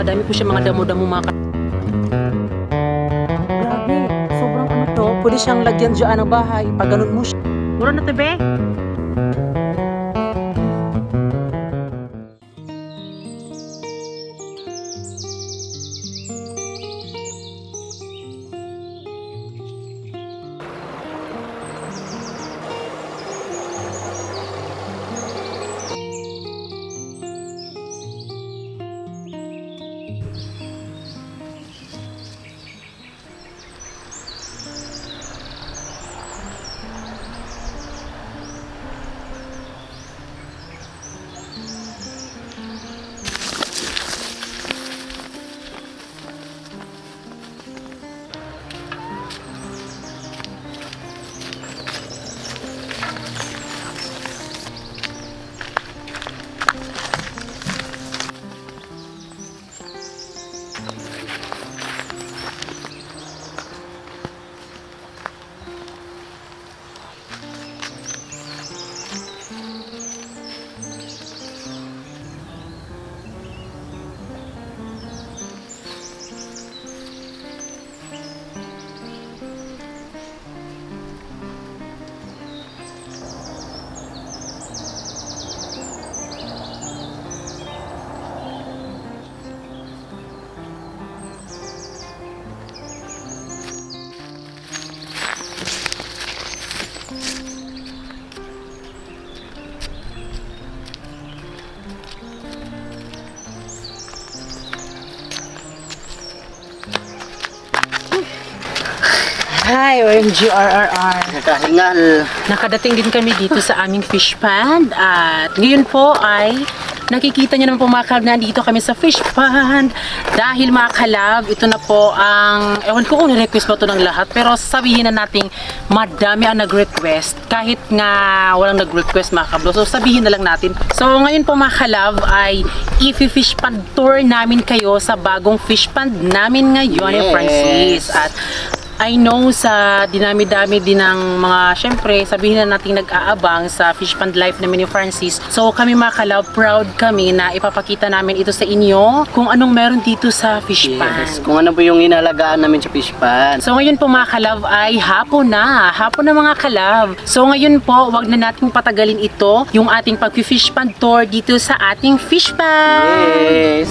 madami po siya mga damo-damo mga Grabe, sobrang ano to. Pwede siyang lagyan dyan ng bahay. Pag ganun mo siya. Mura na to, be? Hi, OMG RRR. Nakahingal. Nakadating din kami dito sa aming fish pond at ngayon po ay nakikita nyo naman po mga kalab na dito kami sa fish pond dahil mga kalab, ito na po ang ewan ko kung nirequest ba ito ng lahat pero sabihin na natin madami ang nag-request kahit nga walang nag-request mga kablo, so sabihin na lang natin. So ngayon po mga kalab ay i-fish pond tour namin kayo sa bagong fish pond namin ngayon ni Francis at I know sa dinami-dami din ng mga, syempre, sabihin na natin nag-aabang sa fish pond life namin ni Francis. So kami mga kalab, proud kami na ipapakita namin ito sa inyo kung anong meron dito sa fish pond. Yes, kung ano po yung inalagaan namin sa fish pond. So ngayon po mga kalab ay hapon na mga kalab. So ngayon po, wag na nating patagalin ito, yung ating pag-fish pond tour dito sa ating fish pond. Yes.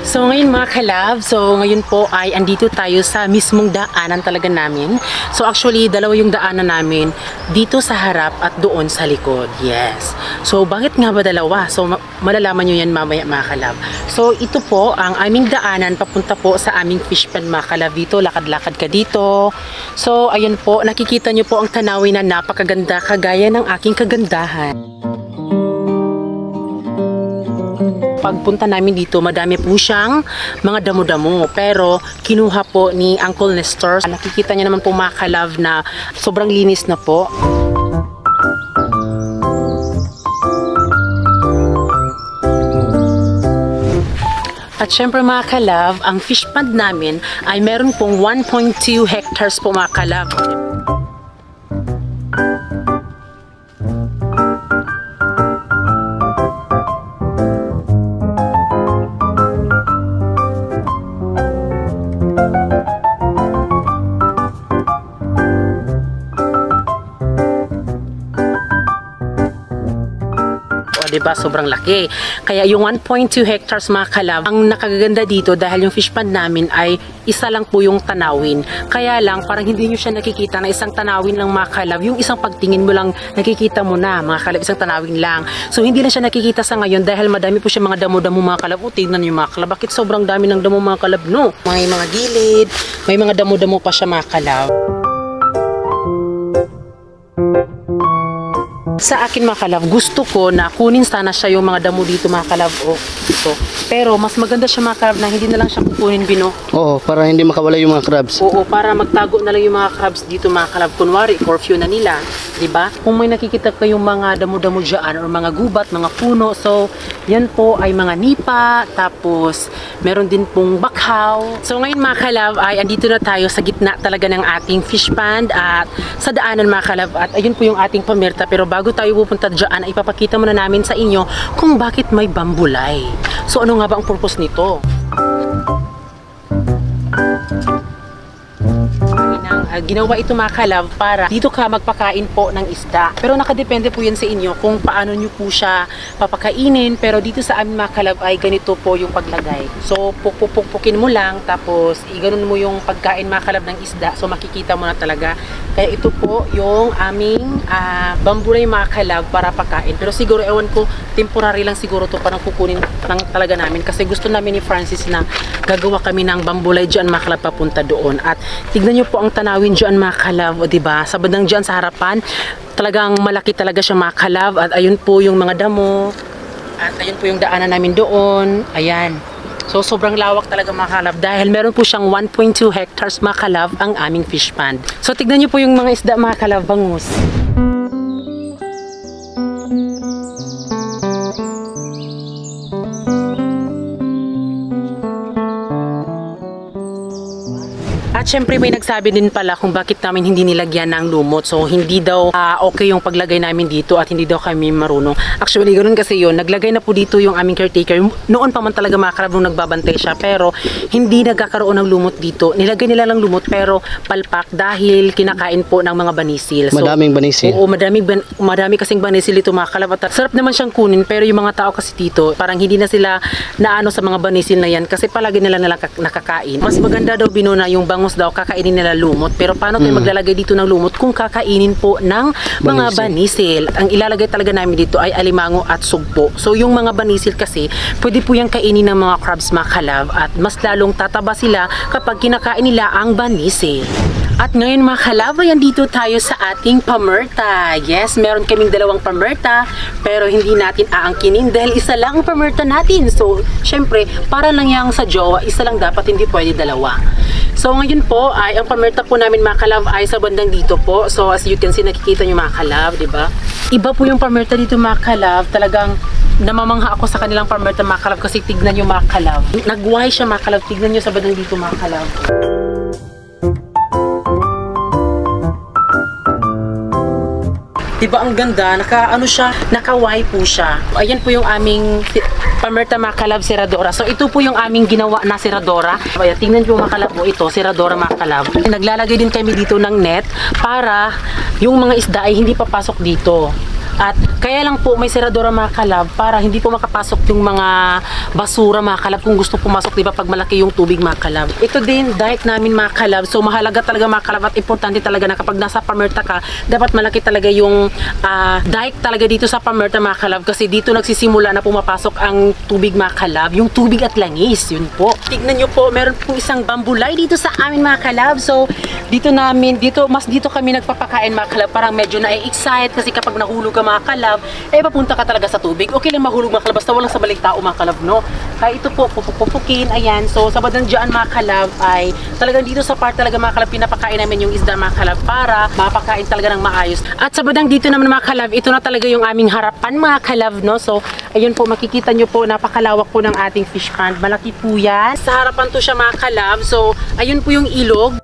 So ngayon mga kalab, so ngayon po ay andito tayo sa mismong daanan talaga namin. So actually, dalawa yung daanan namin, dito sa harap at doon sa likod. Yes. So bakit nga ba dalawa? So malalaman nyo yan mamaya mga kalab. So ito po ang aming daanan papunta po sa aming fish pond mga kalab. Dito, lakad-lakad ka dito. So ayun po, nakikita nyo po ang tanawin na napakaganda kagaya ng aking kagandahan. Pagpunta namin dito, madami po siyang mga damo-damo. Pero, kinuha po ni Uncle Nestor. Nakikita niya naman po mga kalab na sobrang linis na po. At syempre mga kalab, ang fish pond namin ay meron pong 1.2 hectares po mga kalab. Diba? Sobrang laki. Kaya yung 1.2 hectares mga kalab, ang nakaganda dito dahil yung fish pond namin ay isa lang po yung tanawin. Kaya lang, parang hindi nyo siya nakikita na isang tanawin lang mga kalab. Yung isang pagtingin mo lang, nakikita mo na mga kalab, isang tanawin lang. So hindi na siya nakikita sa ngayon dahil madami po siya mga damo-damo mga kalab. O tignan nyo mga kalab, bakit sobrang dami ng damo mga kalab, no? May mga gilid, may mga damo-damo pa siya mga kalab. Sa akin mga kalab, gusto ko na kunin sana siya yung mga damo dito mga kalab. O, ito. Pero mas maganda siya mga kalab na hindi na lang siya kukunin bino. Oo, para hindi makawala yung mga crabs. Oo, para magtago na lang yung mga crabs dito mga kalab. Kunwari, curfew na nila. Diba? Kung may nakikita kayong mga damo-damo dyan or mga gubat, mga puno. So, yan po ay mga nipa. Tapos, meron din pong bakhaw. So, ngayon mga kalab ay andito na tayo sa gitna talaga ng ating fish pond at sa daanan mga kalab. At ayun po yung ating pamerta. Pero bago tayo pupunta dyan, ay ipapakita muna namin sa inyo kung bakit may bambulay. So, ano nga ba ang purpose nito? Ginawa ito mga kalab para dito ka magpakain po ng isda. Pero nakadepende po yan sa inyo kung paano nyo po siya papakainin. Pero dito sa amin mga kalab ay ganito po yung paglagay. So pupukpukin mo lang tapos iganon mo yung pagkain mga kalab ng isda. So makikita mo na talaga. Kaya ito po yung aming bambulay mga kalab para pakain. Pero siguro ewan ko temporary lang siguro to parang kukunin lang talaga namin. Kasi gusto namin ni Francis na gagawa kami ng bambulay dyan mga kalab papunta doon. At tignan nyo po ang tanawin dyan mga kalab, o diba? Sa bandang dyan sa harapan, talagang malaki talaga siya mga kalab. At ayun po yung mga damo. At ayun po yung daanan namin doon. Ayan. So sobrang lawak talaga mga kalab dahil meron po siyang 1.2 hectares mga kalab ang aming fish pond. So tignan nyo po yung mga isda mga kalab, bangus. At syempre may nagsabi din pala kung bakit namin hindi nilagyan ng lumot. So hindi daw okay yung paglagay namin dito at hindi daw kami marunong. Actually ganoon kasi yun. Naglagay na po dito yung aming caretaker. Noon pa man talaga mga kalab nung nagbabantay siya. Pero hindi nagkakaroon ng lumot dito. Nilagay nila lang lumot pero palpak dahil kinakain po ng mga banisil. So, Madaming banisil. Oo, madami kasing banisil dito mga kalab. At sarap naman siyang kunin pero yung mga tao kasi dito parang hindi na sila naano sa mga banisil na yan kasi palagi nila nakakain. Mas maganda daw binuna yung bangus daw kakainin nila lumot. Pero paano tayo maglalagay dito ng lumot kung kakainin po ng mga banisil? Ang ilalagay talaga namin dito ay alimango at sugpo. So yung mga banisil kasi pwede po yung kainin ng mga crabs mga kalab at mas lalong tataba sila kapag kinakain nila ang banisil. At ngayon mga kalab, ayan dito tayo sa ating pamerta. Yes, meron kaming dalawang pamerta pero hindi natin aangkinin dahil isa lang ang pamerta natin. So, syempre, para lang yang sa jowa, isa lang dapat, hindi pwede dalawa. So, ngayon po ay ang pamerta po namin mga kalab ay sa bandang dito po. So, as you can see, nakikita nyo mga kalab, di ba? Iba po yung pamerta dito mga kalab. Talagang namamangha ako sa kanilang pamerta mga kalab kasi tignan nyo mga kalab. Nagway siya mga kalab. Tignan nyo sa bandang dito mga kalab. Diba ang ganda? Naka-ano siya? Naka-Y po siya. Ayan po yung aming pamerta mga kalab seradora. So ito po yung aming ginawa na seradora. Ayan, tingnan po mga kalab po ito, seradora mga kalab. Naglalagay din kami dito ng net para yung mga isda ay hindi papasok dito. At kaya lang po may seradora mga kalab para hindi po makapasok yung mga basura mga kalab kung gusto pumasok, diba, pag malaki yung tubig mga kalab. Ito din dike namin mga kalab. So mahalaga talaga mga kalab at importante talaga na kapag nasa pamerta ka, dapat malaki talaga yung dike talaga dito sa pamerta mga kalab kasi dito nagsisimula na pumapasok ang tubig mga kalab, yung tubig at langis, yun po. Tignan nyo po, meron pong isang bambulay dito sa amin mga kalab. So dito kami nagpapakain mga kalab, parang medyo na-excite kasi kapag nahulog ka mga kalab, eh papunta ka talaga sa tubig. Okay lang mahulog mga kalab, basta walang sabaling tao mga kalab, no? Kaya ito po, pupupukin, ayan. So sa bandang dyan mga kalab ay talagang dito sa part talaga mga kalab, pinapakain namin yung isda mga kalab para mapakain talaga ng maayos. At sa bandang dito naman mga kalab, ito na talaga yung aming harapan mga kalab, no? So ayun po, makikita nyo po, napakalawak po ng ating fish pond. Malaki po yan. Sa harapan to siya mga kalab. So ayun po yung ilog.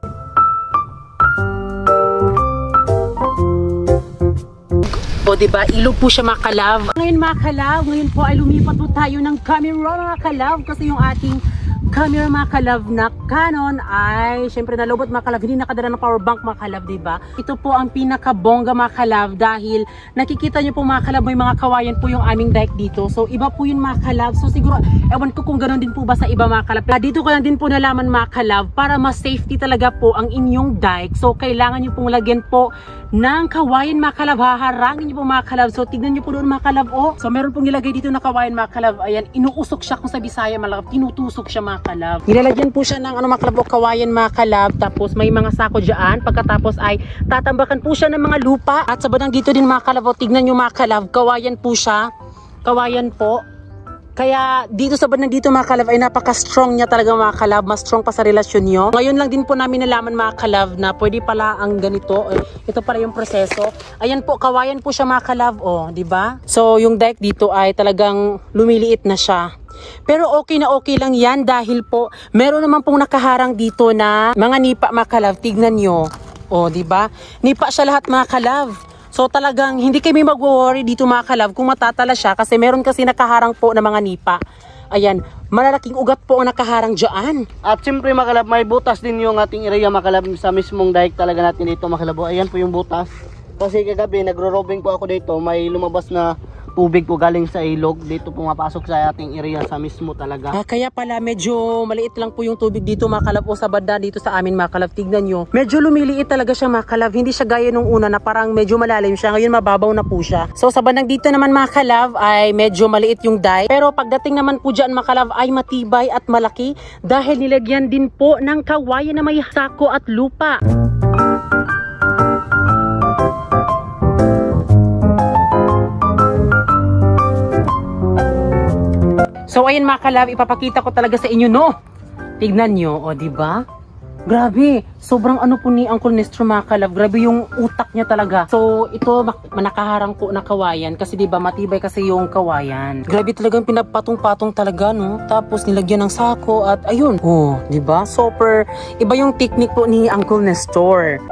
O diba, ilog po siya mga kalab. Ngayon mga kalab, ngayon po ay lumipat po tayo ng camera mga kalab kasi yung ating camera mga kalab na Canon ay syempre nalobot mga kalab, hindi nakadala ng power bank mga kalab, diba? Ito po ang pinakabongga mga kalab dahil nakikita nyo po mga kalab, may mga kawayan po yung aming dike dito. So iba po yun mga kalab. So siguro, ewan ko kung ganoon din po ba sa iba mga kalab. Dito ko lang din po nalaman mga kalab para mas safety talaga po ang inyong dike. So kailangan nyo pong lagyan po ng kawayan mga kalab. Haharangin niyo po mga kalab. So tignan niyo po doon mga kalab. Oh. So meron pong nilagay dito na kawayan mga kalab. Ayan, inuusok siya kung sa Bisaya mga kalab. Tinutusok siya mga kalab. Nilalagyan po siya ng mga kalab o kawayan mga kalab. Tapos may mga sako dyan. Pagkatapos ay tatambakan po siya ng mga lupa. At sa bandang dito din mga kalab. Oh, tignan niyo mga kalab. Kawayan po siya. Kawayan po. Kaya dito sa bandang dito mga kalab ay napaka-strong niya talaga mga kalab. Mas strong pa sa relasyon nyo. Ngayon lang din po namin nalaman mga kalab na pwede pala ang ganito. Ito pala yung proseso. Ayan po, kawayan po siya mga kalab. Oh, di ba? So yung dike dito ay talagang lumiliit na siya. Pero okay na okay lang yan dahil po meron naman pong nakaharang dito na mga nipa mga kalab. Tignan nyo. Oh, di ba? Nipa siya lahat mga kalab. So talagang hindi kami mag-worry dito mga kalab kung matatala siya kasi meron kasi nakaharang po na mga nipa. Ayan, malalaking ugat po ang nakaharang dyan. At siyempre mga kalab, may butas din yung ating area mga kalab sa mismong dike talaga natin dito mga kalab. Ayan po yung butas. Kasi kagabi nagro-robing po ako dito, may lumabas na tubig po galing sa ilog. Dito pumapasok sa ating area sa mismo talaga. Kaya pala medyo maliit lang po yung tubig dito mga kalab o sa banda dito sa amin mga kalab. Tignan nyo. Medyo lumiliit talaga siya mga kalab. Hindi siya gaya nung una na parang medyo malalim siya. Ngayon mababaw na po siya. So sa bandang dito naman mga kalab ay medyo maliit yung dike. Pero pagdating naman po dyan mga kalab ay matibay at malaki dahil nilagyan din po ng kawayan na may sako at lupa. So ayan mga kalab, ipapakita ko talaga sa inyo no. Tignan nyo, o di ba? Grabe, sobrang ano po ni Uncle Nestor mga kalab. Grabe yung utak niya talaga. So ito nakaharang po na kawayan kasi di ba matibay kasi yung kawayan. Grabe talagang pinapatong-patong talaga no. Tapos nilagyan ng sako at ayun. Oh, di ba? Super iba yung technique po ni Uncle Nestor.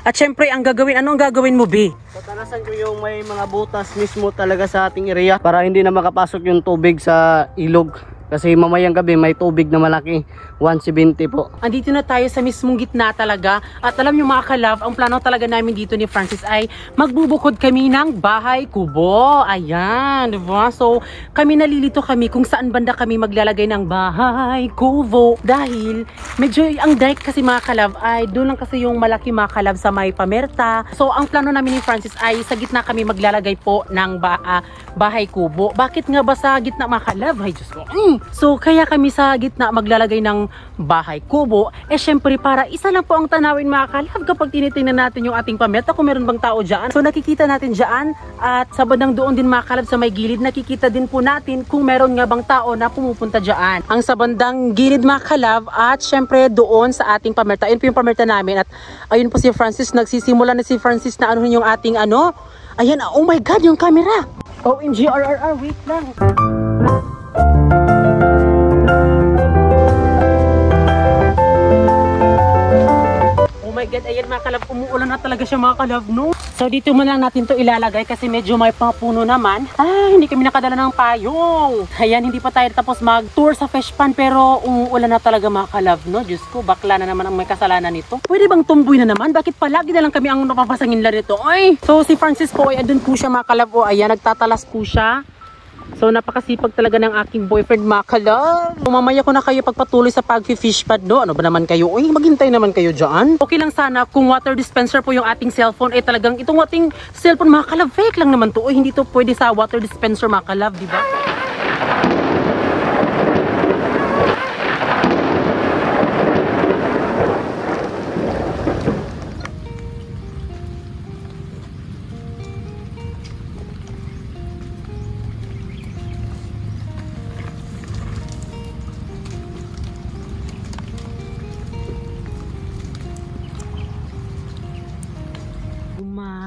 At syempre, ang gagawin mo, B? Patanasan ko yung may mga butas mismo talaga sa ating area para hindi na makapasok yung tubig sa ilog. Kasi mamayang gabi may tubig na malaki, 170 po. Andito na tayo sa mismong gitna talaga. At alam nyo mga kalab, ang plano talaga namin dito ni Francis ay magbubukod kami ng bahay kubo. Ayan, diba? So, kami nalilito kami kung saan banda kami maglalagay ng bahay kubo. Dahil, medyo ang dike kasi mga kalab ay doon lang kasi yung malaki mga kalab sa may pamerta. So, ang plano namin ni Francis ay sa gitna kami maglalagay po ng bahay kubo. Bakit nga ba sa gitna mga kalab? Ay, Diyos ko. So, kaya kami sa gitna maglalagay ng bahay kubo. Syempre, para isa lang po ang tanawin mga kalab kapag tinitingnan natin yung ating pamerta kung meron bang tao dyan. So, nakikita natin dyan at sa bandang doon din mga kalab sa may gilid, nakikita din po natin kung meron nga bang tao na pumupunta dyan. Ang sa bandang gilid mga kalab at syempre doon sa ating pamerta. Ayun po yung pamerta namin at ayun po si Francis. Nagsisimula na si Francis na anuhin yung ating ano. Ayan, oh my God, yung camera. OMG, RRR, wait lang. Oh my God, ayan mga kalab, umuulan na talaga siya mga kalab, no? So dito mo lang natin to ilalagay kasi medyo may mga puno naman. Hindi kami nakadala ng payong. Ayan, hindi pa tayo tapos mag-tour sa fish pond pero umuulan na talaga mga kalab, no? Diyos ko, bakla na naman ang may kasalanan nito. Pwede bang tumboy na naman? Bakit palagi na lang kami ang napapasangin lang nito? Ay! So si Francis po ay andun po siya mga kalab. Ayan, nagtatalas po siya. So napakasipag talaga ng aking boyfriend mga kalab. Mamaya ko na kayo pagpatuloy sa pag-fish pad, no? Ano ba naman kayo? Uy, maghintay naman kayo dyan. Okay lang sana kung water dispenser po yung ating cellphone. Talagang itong ating cellphone mga kalab, fake lang naman to. Uy, hindi to pwede sa water dispenser mga kalab, di ba?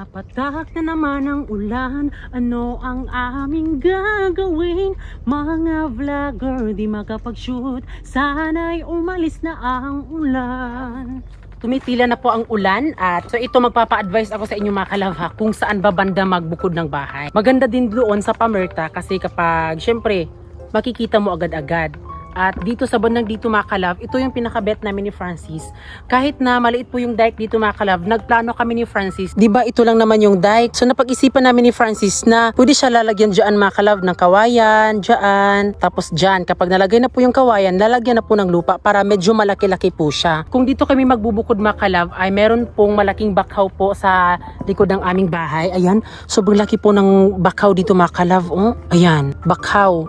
Patak na naman ang ulan, ano ang aming gagawin? Mga vlogger di makapag-shoot, sana'y umalis na ang ulan. Tumitila na po ang ulan at so ito magpapa-advise ako sa inyo mga kalab ha, kung saan ba banda magbukod ng bahay. Maganda din doon sa pamerta kasi kapag syempre makikita mo agad-agad. At dito sa bandang dito mga kalab, ito yung pinaka-bet namin ni Francis. Kahit na maliit po yung dike dito mga kalab, nagplano kami ni Francis. Diba ito lang naman yung dike. So napag-isipan namin ni Francis na pwede siya lalagyan dyan mga kalab ng kawayan, dyan. Tapos dyan, kapag nalagay na po yung kawayan, lalagyan na po ng lupa para medyo malaki-laki po siya. Kung dito kami magbubukod mga kalab, ay meron pong malaking bakhaw po sa likod ng aming bahay. Ayan, sobrang laki po ng bakhaw dito mga kalab. Oh, ayan, bakhaw.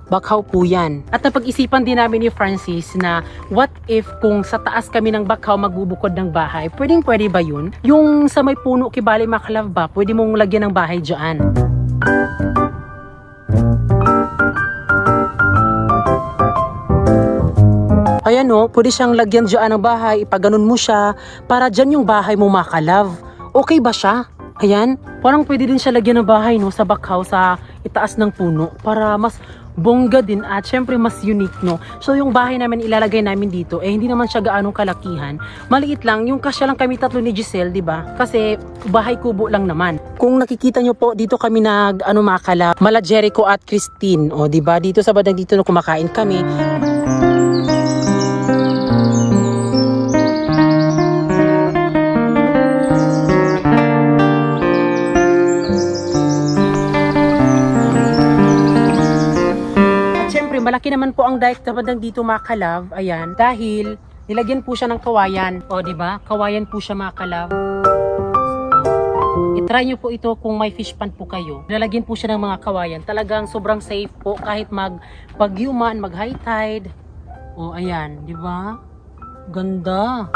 Bakhaw po yan. At napag-isipan din namin ni Francis na what if kung sa taas kami ng bakhaw magbubukod ng bahay, pwede ba yun? Yung sa may puno kibali makalab ba, pwede mong lagyan ng bahay dyan. Ayan o, pwede siyang lagyan dyan ng bahay, ipaganon mo siya, para dyan yung bahay mo makalav. Okay ba siya? Ayan, parang pwede din siya lagyan ng bahay no, sa bakhaw, sa itaas ng puno, para mas bongga din at syempre mas unique no. So yung bahay namin ilalagay namin dito hindi naman siya gaanong kalakihan. Maliit lang, yung kasya lang kami tatlo ni Giselle, 'di ba? Kasi bahay kubo lang naman. Kung nakikita nyo po dito kami makala, mala Jericho at Christine, 'di ba? Dito sa bandang dito na kumakain kami. Malaki naman po ang dike sa bandang dito mga kalab. Ayan, dahil nilagyan po siya ng kawayan. O, di ba? Kawayan po siya mga kalab. I-try nyo po ito kung may fish pond po kayo. Nilagyan po siya ng mga kawayan. Talagang sobrang safe po kahit mag-bagyo man, mag-high tide. O, ayan, di ba? Ganda.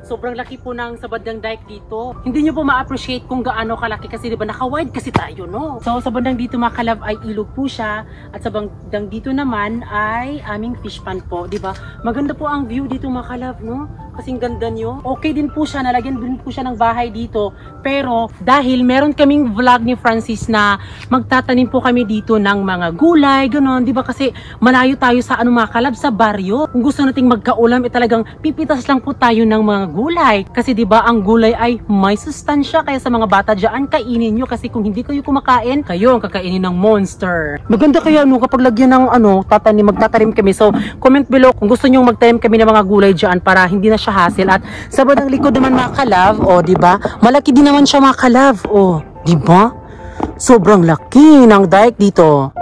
Sobrang laki po ng sa bandang dike dito. Hindi nyo po ma-appreciate kung gaano kalaki kasi diba naka-wide kasi tayo no. So sa bandang dito mga kalab ay ilog po siya at sa bandang dito naman ay aming fish pond po, diba? Maganda po ang view dito mga kalab no. Kasing ganda nyo. Okay din po siya, nalagyan din po siya ng bahay dito. Pero dahil meron kaming vlog ni Francis na magtatanim po kami dito ng mga gulay, gano'n, di ba? Kasi malayo tayo sa mga kalab, sa baryo. Kung gusto nating magkaulam, talagang pipitas lang po tayo ng mga gulay. Kasi di ba ang gulay ay may sustansya, kaya sa mga bata dyan, kainin nyo. Kasi kung hindi kayo kumakain, kayo ang kakainin ng monster. Maganda kaya no, kapag lagyan ng magtatanim kami. So, comment below kung gusto nyo magtanim kami ng mga gulay dyan para hindi na siya hassle. At sa bandang likod naman mga kalab, di ba? Malaki din naman siya mga kalab, di ba? Sobrang laki ng dike dito.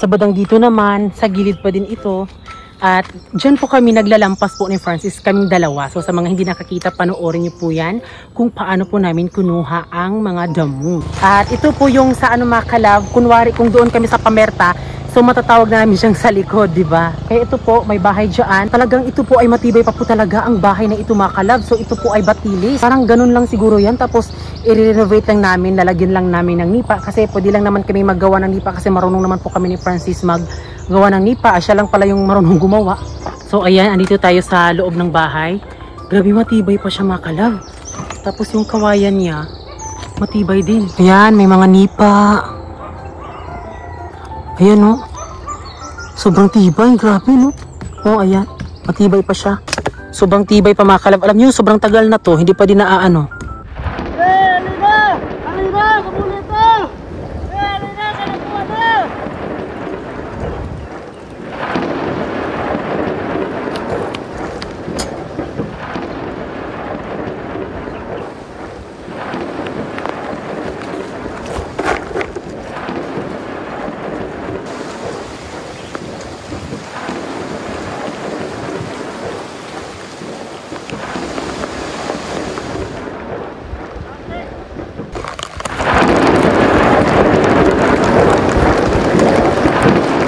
Sa bandang dito naman, sa gilid pa din ito. At dyan po kami naglalampas po ni Francis, kaming dalawa. So sa mga hindi nakakita, panoorin niyo po yan kung paano po namin kunuha ang mga damo. At ito po yung sa mga kalab, kunwari kung doon kami sa Pamerta, so matatawag na namin siyang sa likod, di ba? Kaya ito po, may bahay dyan. Talagang ito po ay matibay pa po talaga ang bahay na ito mga kalab. So ito po ay batilis. Parang ganun lang siguro yan. Tapos i-renovate lang namin, lalagyan lang namin ng nipa. Kasi pwede lang naman kami maggawa ng nipa kasi marunong naman po kami ni Francis maggawa ng nipa. Siya lang pala yung marunong gumawa. So ayan, andito tayo sa loob ng bahay. Grabe matibay pa siya mga kalab. Tapos yung kawayan niya, matibay din. Ayan, may mga nipa. Ayan no. Sobrang tibay, grabe no. Ayan, matibay pa siya. Sobrang tibay pa mga kalab. Alam niyo, sobrang tagal na to, hindi pa din naaano. Alina! Alina! Kamulit to! Alina! Kanakuha na!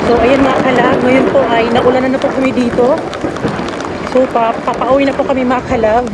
So ayan mga kalab, ngayon po ay naulanan na po kami dito. So papauwi na po kami mga kalab.